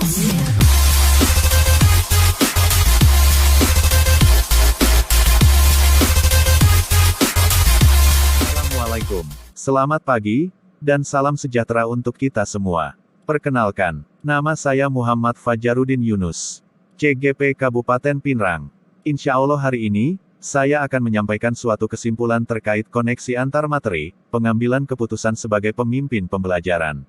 Assalamualaikum. Selamat pagi, dan salam sejahtera untuk kita semua. Perkenalkan, nama saya Muhammad Fajarudin Yunus, CGP Kabupaten Pinrang. Insya Allah hari ini, saya akan menyampaikan suatu kesimpulan terkait koneksi antar materi, pengambilan keputusan sebagai pemimpin pembelajaran.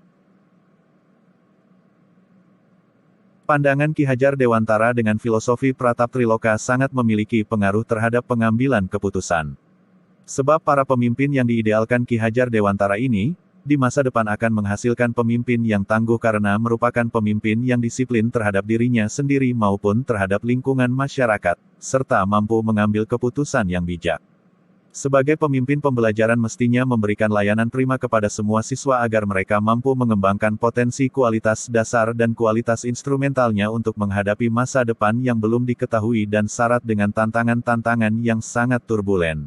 Pandangan Ki Hajar Dewantara dengan filosofi Pratap Triloka sangat memiliki pengaruh terhadap pengambilan keputusan. Sebab para pemimpin yang diidealkan Ki Hajar Dewantara ini, di masa depan akan menghasilkan pemimpin yang tangguh karena merupakan pemimpin yang disiplin terhadap dirinya sendiri maupun terhadap lingkungan masyarakat, serta mampu mengambil keputusan yang bijak. Sebagai pemimpin pembelajaran mestinya memberikan layanan prima kepada semua siswa agar mereka mampu mengembangkan potensi kualitas dasar dan kualitas instrumentalnya untuk menghadapi masa depan yang belum diketahui dan syarat dengan tantangan-tantangan yang sangat turbulen.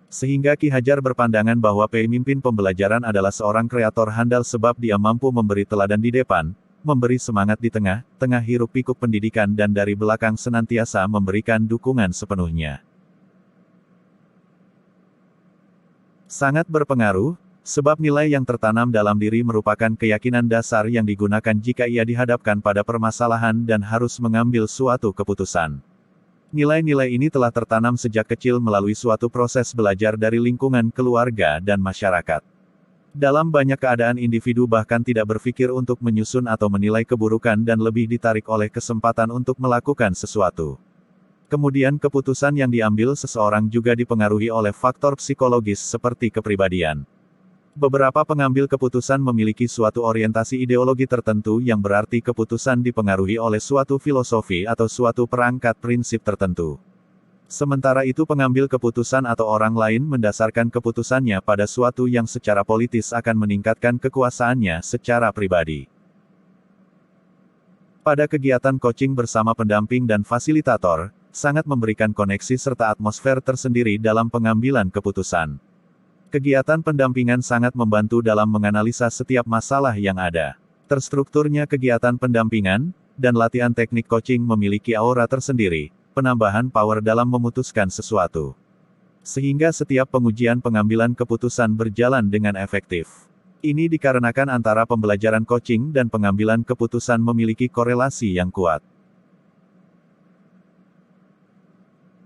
Sehingga Ki Hajar berpandangan bahwa pemimpin pembelajaran adalah seorang kreator handal sebab dia mampu memberi teladan di depan, memberi semangat di tengah hiruk pikuk pendidikan dan dari belakang senantiasa memberikan dukungan sepenuhnya. Sangat berpengaruh, sebab nilai yang tertanam dalam diri merupakan keyakinan dasar yang digunakan jika ia dihadapkan pada permasalahan dan harus mengambil suatu keputusan. Nilai-nilai ini telah tertanam sejak kecil melalui suatu proses belajar dari lingkungan keluarga dan masyarakat. Dalam banyak keadaan individu bahkan tidak berpikir untuk menyusun atau menilai keburukan dan lebih ditarik oleh kesempatan untuk melakukan sesuatu. Kemudian keputusan yang diambil seseorang juga dipengaruhi oleh faktor psikologis seperti kepribadian. Beberapa pengambil keputusan memiliki suatu orientasi ideologi tertentu yang berarti keputusan dipengaruhi oleh suatu filosofi atau suatu perangkat prinsip tertentu. Sementara itu pengambil keputusan atau orang lain mendasarkan keputusannya pada suatu yang secara politis akan meningkatkan kekuasaannya secara pribadi. Pada kegiatan coaching bersama pendamping dan fasilitator, sangat memberikan koneksi serta atmosfer tersendiri dalam pengambilan keputusan. Kegiatan pendampingan sangat membantu dalam menganalisa setiap masalah yang ada. Terstrukturnya kegiatan pendampingan, dan latihan teknik coaching memiliki aura tersendiri, penambahan power dalam memutuskan sesuatu. Sehingga setiap pengujian pengambilan keputusan berjalan dengan efektif. Ini dikarenakan antara pembelajaran coaching dan pengambilan keputusan memiliki korelasi yang kuat.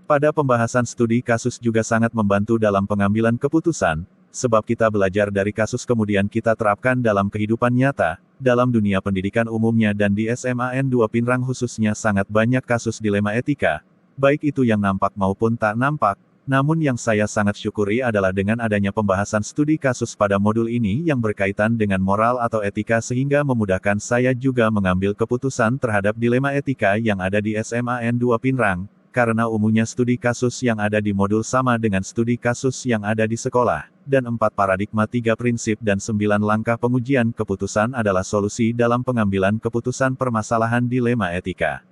Pada pembahasan studi kasus juga sangat membantu dalam pengambilan keputusan, sebab kita belajar dari kasus kemudian kita terapkan dalam kehidupan nyata, dalam dunia pendidikan umumnya dan di SMAN 2 Pinrang khususnya sangat banyak kasus dilema etika, baik itu yang nampak maupun tak nampak, namun yang saya sangat syukuri adalah dengan adanya pembahasan studi kasus pada modul ini yang berkaitan dengan moral atau etika sehingga memudahkan saya juga mengambil keputusan terhadap dilema etika yang ada di SMAN 2 Pinrang. Karena umumnya studi kasus yang ada di modul sama dengan studi kasus yang ada di sekolah, dan 4 paradigma 3 prinsip dan 9 langkah pengujian keputusan adalah solusi dalam pengambilan keputusan permasalahan dilema etika.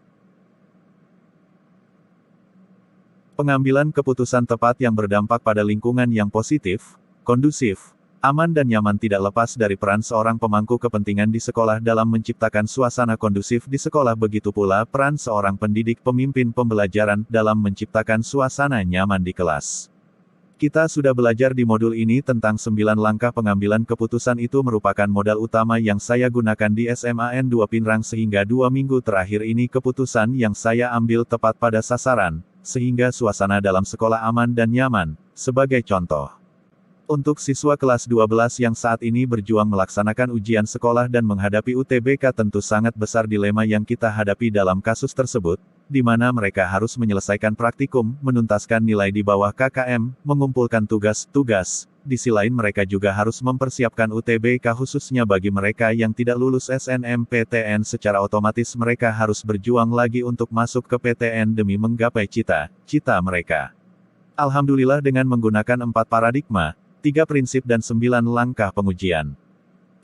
Pengambilan keputusan tepat yang berdampak pada lingkungan yang positif, kondusif, aman dan nyaman tidak lepas dari peran seorang pemangku kepentingan di sekolah dalam menciptakan suasana kondusif di sekolah begitu pula peran seorang pendidik pemimpin pembelajaran dalam menciptakan suasana nyaman di kelas. Kita sudah belajar di modul ini tentang 9 langkah pengambilan keputusan itu merupakan modal utama yang saya gunakan di SMAN 2 Pinrang sehingga 2 minggu terakhir ini keputusan yang saya ambil tepat pada sasaran, sehingga suasana dalam sekolah aman dan nyaman, sebagai contoh. Untuk siswa kelas 12 yang saat ini berjuang melaksanakan ujian sekolah dan menghadapi UTBK tentu sangat besar dilema yang kita hadapi dalam kasus tersebut, di mana mereka harus menyelesaikan praktikum, menuntaskan nilai di bawah KKM, mengumpulkan tugas-tugas, di sisi lain mereka juga harus mempersiapkan UTBK khususnya bagi mereka yang tidak lulus SNMPTN secara otomatis mereka harus berjuang lagi untuk masuk ke PTN demi menggapai cita-cita mereka. Alhamdulillah dengan menggunakan 4 paradigma, 3 prinsip dan 9 langkah pengujian.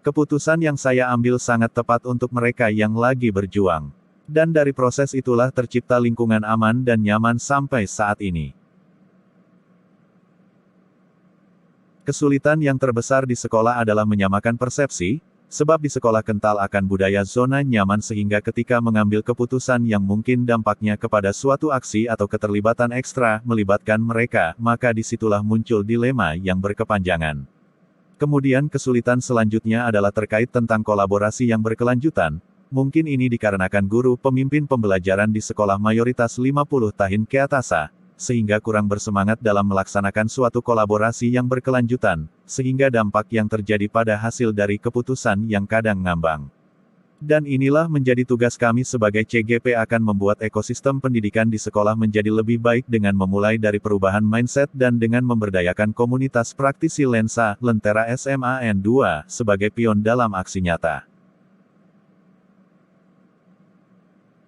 Keputusan yang saya ambil sangat tepat untuk mereka yang lagi berjuang. Dan dari proses itulah tercipta lingkungan aman dan nyaman sampai saat ini. Kesulitan yang terbesar di sekolah adalah menyamakan persepsi, Sebab di sekolah kental akan budaya zona nyaman sehingga ketika mengambil keputusan yang mungkin dampaknya kepada suatu aksi atau keterlibatan ekstra melibatkan mereka, maka disitulah muncul dilema yang berkepanjangan. Kemudian kesulitan selanjutnya adalah terkait tentang kolaborasi yang berkelanjutan. Mungkin ini dikarenakan guru pemimpin pembelajaran di sekolah mayoritas 50 tahun ke atas, sehingga kurang bersemangat dalam melaksanakan suatu kolaborasi yang berkelanjutan, sehingga dampak yang terjadi pada hasil dari keputusan yang kadang ngambang. Dan inilah menjadi tugas kami sebagai CGP akan membuat ekosistem pendidikan di sekolah menjadi lebih baik dengan memulai dari perubahan mindset dan dengan memberdayakan komunitas praktisi lensa, Lentera SMA N2, sebagai pion dalam aksi nyata.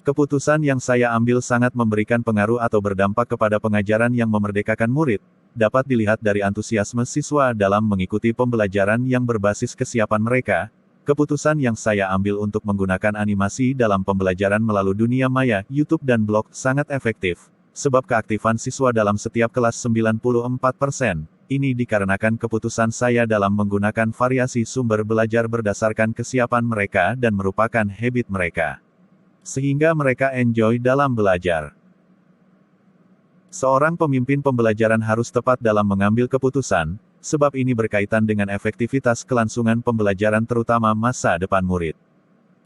Keputusan yang saya ambil sangat memberikan pengaruh atau berdampak kepada pengajaran yang memerdekakan murid, dapat dilihat dari antusiasme siswa dalam mengikuti pembelajaran yang berbasis kesiapan mereka. Keputusan yang saya ambil untuk menggunakan animasi dalam pembelajaran melalui dunia maya, YouTube dan blog, sangat efektif. Sebab keaktifan siswa dalam setiap kelas 94%. Ini dikarenakan keputusan saya dalam menggunakan variasi sumber belajar berdasarkan kesiapan mereka dan merupakan habit mereka. Sehingga mereka enjoy dalam belajar. Seorang pemimpin pembelajaran harus tepat dalam mengambil keputusan, sebab ini berkaitan dengan efektivitas kelangsungan pembelajaran terutama masa depan murid.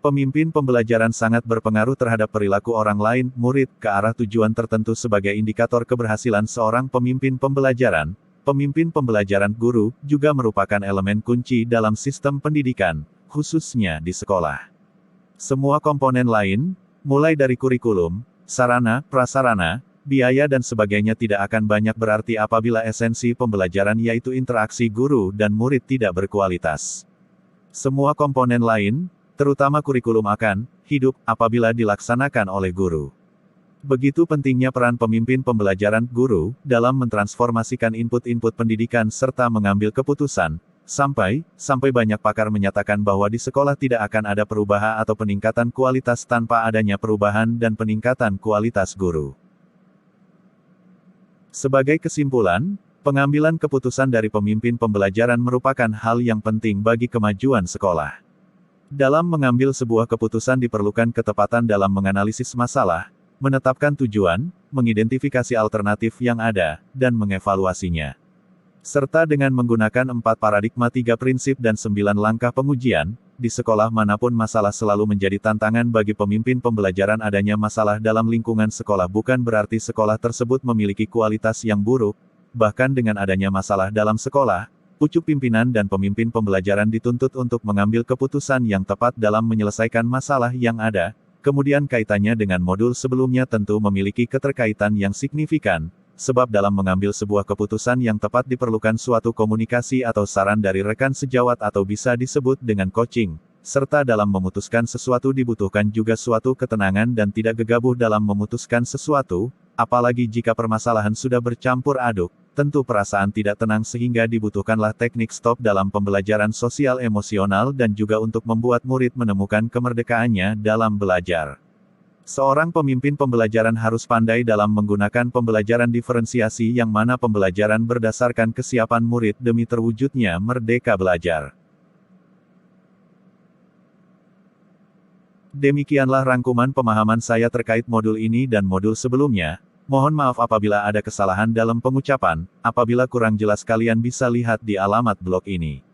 Pemimpin pembelajaran sangat berpengaruh terhadap perilaku orang lain, murid, ke arah tujuan tertentu sebagai indikator keberhasilan seorang pemimpin pembelajaran. Pemimpin pembelajaran guru, juga merupakan elemen kunci dalam sistem pendidikan, khususnya di sekolah. Semua komponen lain, mulai dari kurikulum, sarana, prasarana, biaya dan sebagainya tidak akan banyak berarti apabila esensi pembelajaran yaitu interaksi guru dan murid tidak berkualitas. Semua komponen lain, terutama kurikulum akan hidup apabila dilaksanakan oleh guru. Begitu pentingnya peran pemimpin pembelajaran guru dalam mentransformasikan input-input pendidikan serta mengambil keputusan. Sampai banyak pakar menyatakan bahwa di sekolah tidak akan ada perubahan atau peningkatan kualitas tanpa adanya perubahan dan peningkatan kualitas guru. Sebagai kesimpulan, pengambilan keputusan dari pemimpin pembelajaran merupakan hal yang penting bagi kemajuan sekolah. Dalam mengambil sebuah keputusan diperlukan ketepatan dalam menganalisis masalah, menetapkan tujuan, mengidentifikasi alternatif yang ada, dan mengevaluasinya. Serta dengan menggunakan 4 paradigma 3 prinsip dan 9 langkah pengujian, di sekolah manapun masalah selalu menjadi tantangan bagi pemimpin pembelajaran. Adanya masalah dalam lingkungan sekolah bukan berarti sekolah tersebut memiliki kualitas yang buruk, bahkan dengan adanya masalah dalam sekolah, pucuk pimpinan dan pemimpin pembelajaran dituntut untuk mengambil keputusan yang tepat dalam menyelesaikan masalah yang ada, kemudian kaitannya dengan modul sebelumnya tentu memiliki keterkaitan yang signifikan. Sebab dalam mengambil sebuah keputusan yang tepat diperlukan suatu komunikasi atau saran dari rekan sejawat atau bisa disebut dengan coaching, serta dalam memutuskan sesuatu dibutuhkan juga suatu ketenangan dan tidak gegabah dalam memutuskan sesuatu, apalagi jika permasalahan sudah bercampur aduk, tentu perasaan tidak tenang sehingga dibutuhkanlah teknik stop dalam pembelajaran sosial emosional dan juga untuk membuat murid menemukan kemerdekaannya dalam belajar. Seorang pemimpin pembelajaran harus pandai dalam menggunakan pembelajaran diferensiasi yang mana pembelajaran berdasarkan kesiapan murid demi terwujudnya merdeka belajar. Demikianlah rangkuman pemahaman saya terkait modul ini dan modul sebelumnya. Mohon maaf apabila ada kesalahan dalam pengucapan, apabila kurang jelas kalian bisa lihat di alamat blog ini.